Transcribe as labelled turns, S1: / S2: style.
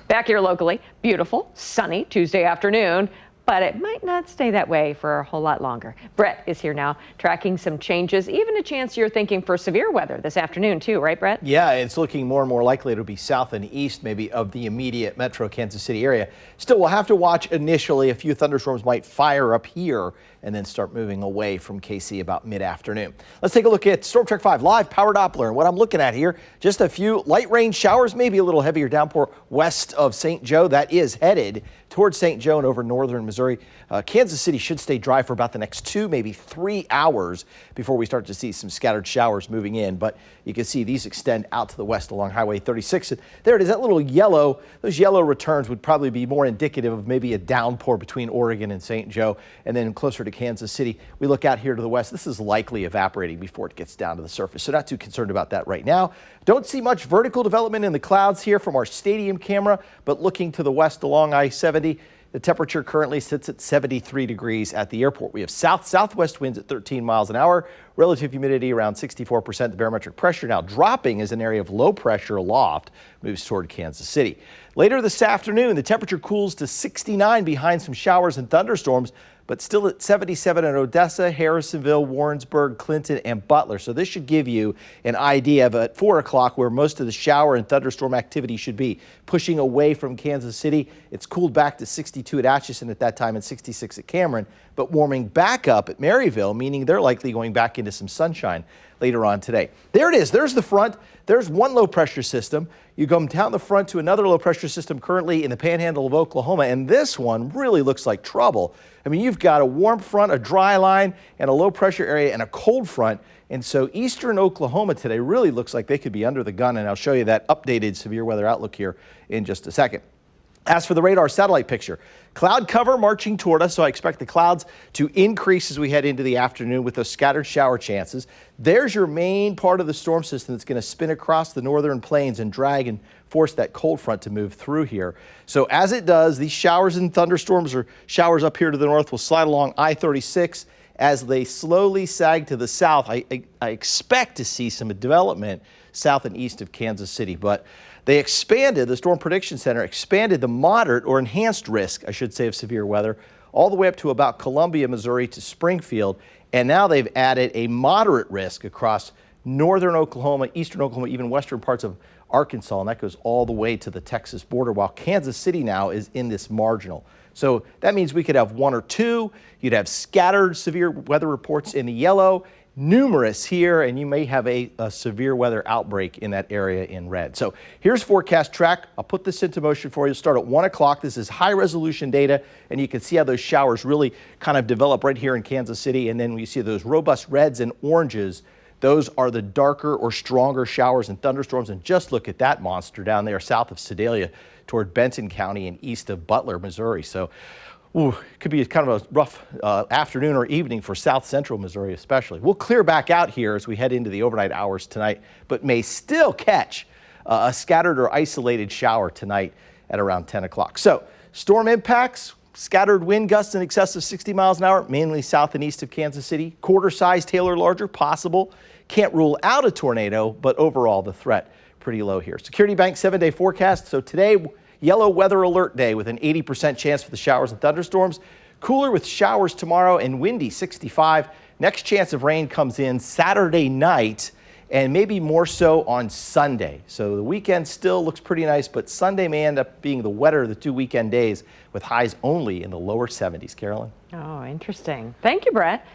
S1: Back here locally, beautiful, sunny Tuesday afternoon, but it might not stay that way for a whole lot longer. Brett is here now, tracking some changes, even a chance you're thinking for severe weather this afternoon too, right, Brett?
S2: Yeah, it's looking more and more likely it'll be south and east maybe of the immediate metro Kansas City area. Still, we'll have to watch initially. A few thunderstorms might fire up here and then start moving away from KC about mid-afternoon. Let's take a look at Storm Track 5 live power Doppler. And what I'm looking at here, just a few light rain showers, maybe a little heavier downpour west of St. Joe. That is headed towards St. Joe and over northern Missouri. Kansas City should stay dry for about the next 2, maybe 3 hours before we start to see some scattered showers moving in. But you can see these extend out to the west along Highway 36. There it is, that little yellow. Those yellow returns would probably be more indicative of maybe a downpour between Oregon and St. Joe. And then closer to Kansas City, we look out here to the west. This is likely evaporating before it gets down to the surface. So not too concerned about that right now. Don't see much vertical development in the clouds here from our stadium camera, but looking to the west along I-70, the temperature currently sits at 73 degrees at the airport. We have south-southwest winds at 13 miles an hour, relative humidity around 64%. The barometric pressure now dropping as an area of low pressure aloft moves toward Kansas City. Later this afternoon, the temperature cools to 69 behind some showers and thunderstorms, but still at 77 in Odessa, Harrisonville, Warrensburg, Clinton, and Butler. So this should give you an idea of at 4 o'clock where most of the shower and thunderstorm activity should be. Pushing away from Kansas City, it's cooled back to 62 at Atchison at that time and 66 at Cameron, but warming back up at Maryville, meaning they're likely going back into some sunshine later on today. There it is. There's the front. There's one low pressure system. You come down the front to another low pressure system currently in the panhandle of Oklahoma, and this one really looks like trouble. I mean, you've got a warm front, a dry line, and a low pressure area and a cold front. And so eastern Oklahoma today really looks like they could be under the gun, and I'll show you that updated severe weather outlook here in just a second. As for the radar satellite picture, cloud cover marching toward us, so I expect the clouds to increase as we head into the afternoon with those scattered shower chances. There's your main part of the storm system that's going to spin across the northern plains and drag and force that cold front to move through here. So as it does, these showers and thunderstorms or showers up here to the north will slide along I-36. As they slowly sag to the south, I expect to see some development south and east of Kansas City, but they expanded, the Storm Prediction Center expanded the moderate or enhanced risk, I should say, of severe weather all the way up to about Columbia, Missouri to Springfield. And now they've added a moderate risk across northern Oklahoma, eastern Oklahoma, even western parts of Arkansas. And that goes all the way to the Texas border, while Kansas City now is in this marginal. So that means we could have 1 or 2. You'd have scattered severe weather reports in the yellow, numerous here, and you may have a severe weather outbreak in that area in red. So here's forecast track. I'll put this into motion for you. Start at 1 o'clock. This is high resolution data, and you can see how those showers really kind of develop right here in Kansas City. And then we see those robust reds and oranges. Those are the darker or stronger showers and thunderstorms. And just look at that monster down there south of Sedalia toward Benton County and east of Butler, Missouri. So it could be kind of a rough afternoon or evening for south central Missouri especially. We'll clear back out here as we head into the overnight hours tonight, but may still catch a scattered or isolated shower tonight at around 10 o'clock. So storm impacts, scattered wind gusts in excess of 60 miles an hour, mainly south and east of Kansas City. Quarter size, tail or larger, possible. Can't rule out a tornado, but overall the threat pretty low here. Security Bank 7-day forecast. So today, yellow weather alert day with an 80% chance for the showers and thunderstorms. Cooler with showers tomorrow and windy 65. Next chance of rain comes in Saturday night and maybe more so on Sunday. So the weekend still looks pretty nice, but Sunday may end up being the wetter of the 2 weekend days with highs only in the lower 70s. Carolyn?
S1: Oh, interesting. Thank you, Brett.